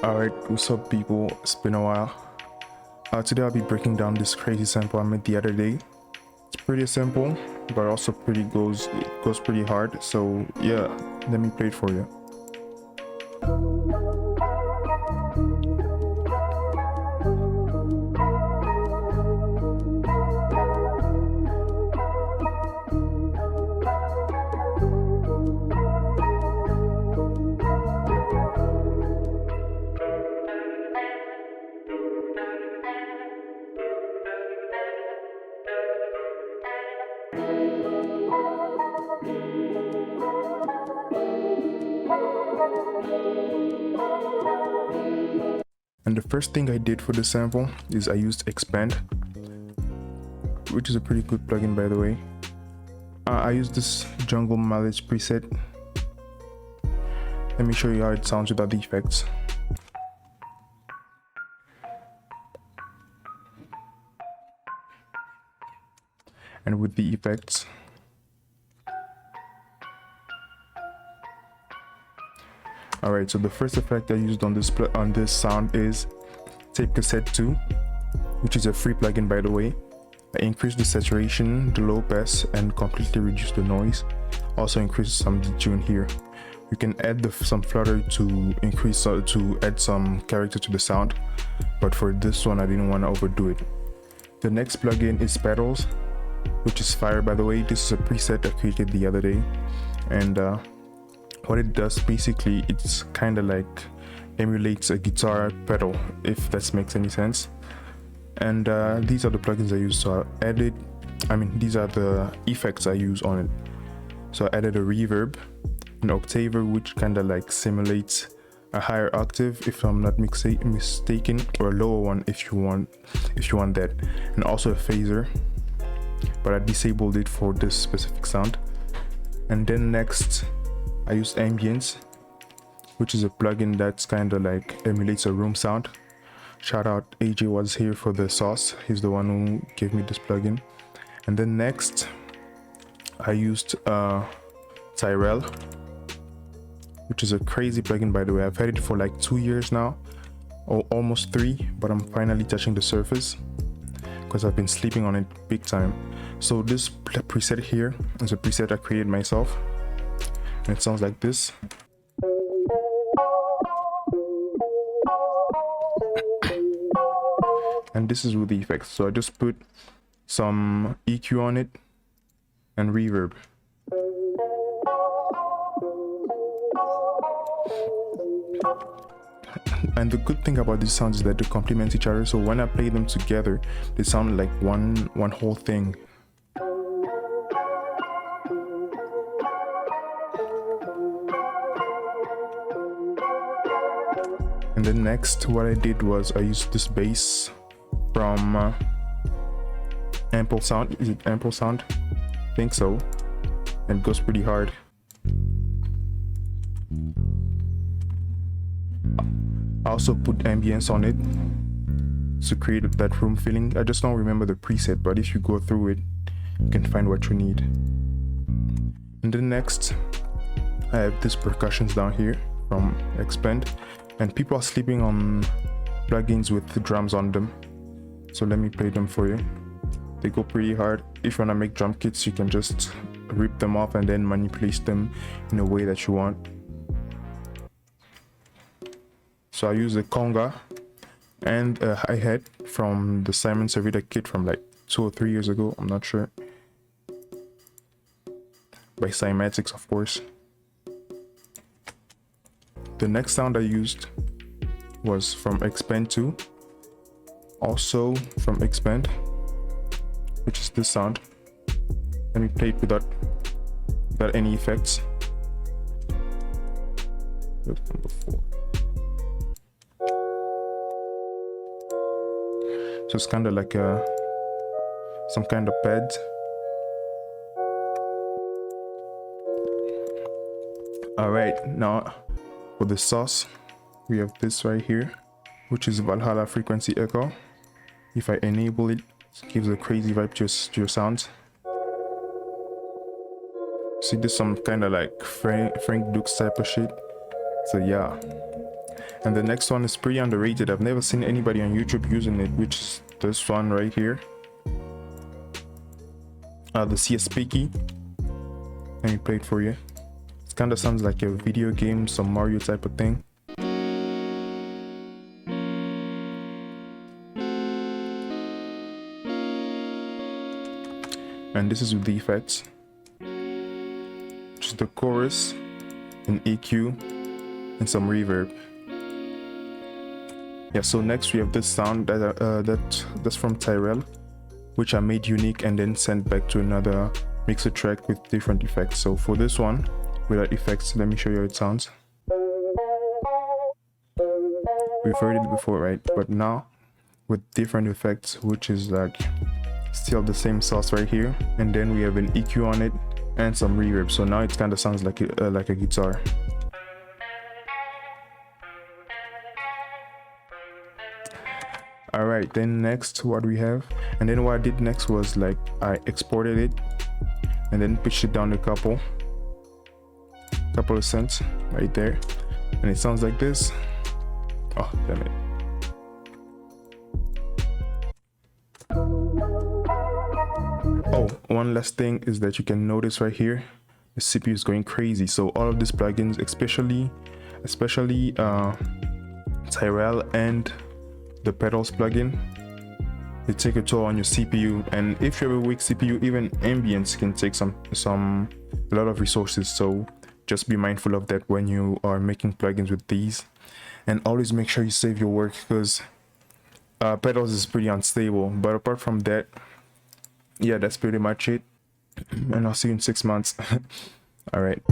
Alright, what's up people? It's been a while. Today I'll be breaking down this crazy sample I made the other day. It's pretty simple, but also it goes pretty hard. So yeah, let me play it for you. And the first thing I did for the sample is I used Xpand, which is a pretty good plugin by the way. I used this jungle mallet preset. Let me show you how it sounds without the effects. And with the effects. Alright, so the first effect I used on this sound is Tape Cassette 2, which is a free plugin by the way. I increased the saturation, the low pass, and completely reduced the noise. Also increased some detune here. You can add some flutter to add some character to the sound, but for this one I didn't want to overdo it. The next plugin is Pedals, which is fire by the way. This is a preset I created the other day, and what it does basically, it's kind of like emulates a guitar pedal, if that makes any sense. And these are the plugins I use. So these are the effects I use on it. So I added a reverb, an octaver, which kind of like simulates a higher octave if I'm not mistaken, or a lower one if you want that, and also a phaser, but I disabled it for this specific sound. And then next I used Ambience, which is a plugin that's kind of like emulates a room sound. Shout out AJ was here for the sauce. He's the one who gave me this plugin. And then next I used Tyrell, which is a crazy plugin by the way. I've had it for like 2 years now, or almost 3, but I'm finally touching the surface because I've been sleeping on it big time. So this preset here is a preset I created myself, and it sounds like this. And this is with the effects. So I just put some EQ on it and reverb. And the good thing about these sounds is that they complement each other. So when I play them together, they sound like one whole thing. And then next, what I did was I used this bass from Ample Sound. Is it Ample Sound? I think so. And it goes pretty hard. I also put ambience on it to create that room feeling. I just don't remember the preset, but if you go through it, you can find what you need. And then next, I have these percussions down here from Xpand. And people are sleeping on plugins with the drums on them. So let me play them for you. They go pretty hard. If you want to make drum kits, you can just rip them off and then manipulate them in a way that you want. So I use a conga and a hi-hat from the Simon Servita kit from like 2 or 3 years ago. I'm not sure. By Cymatics, of course. The next sound I used was from Xpand 2, also from Xpand, which is this sound. Let me play it without any effects. So it's kind of like some kind of pad. All right, now for the sauce, we have this right here, which is Valhalla frequency echo. If I enable it, it gives a crazy vibe to your sounds. See, this some kind of like Frank Dukes type of shit. So yeah, And the next one is pretty underrated. I've never seen anybody on YouTube using it, which is this one right here. The CSP key. Let me play it for you. It kind of sounds like a video game, some Mario type of thing. And this is with the effects, which is the chorus, an EQ, and some reverb. Yeah, so next we have this sound that's from Tyrell, which I made unique and then sent back to another mixer track with different effects. So for this one, without effects, let me show you how it sounds. We've heard it before, right? But now with different effects, which is like still the same sauce right here, and then we have an EQ on it and some reverb. So now it kind of sounds like a guitar. All right, then next what we have, and then what I did next was like I exported it and then pitched it down a couple of cents right there, and it sounds like this. Oh damn it. Oh, one last thing is that you can notice right here the CPU is going crazy. So all of these plugins, especially Tyrell and the pedals plugin, they take a toll on your CPU, and if you have a weak CPU, even ambience can take a lot of resources. So just be mindful of that when you are making plugins with these, and always make sure you save your work, because pedals is pretty unstable. But apart from that, yeah, that's pretty much it, and I'll see you in 6 months. All right.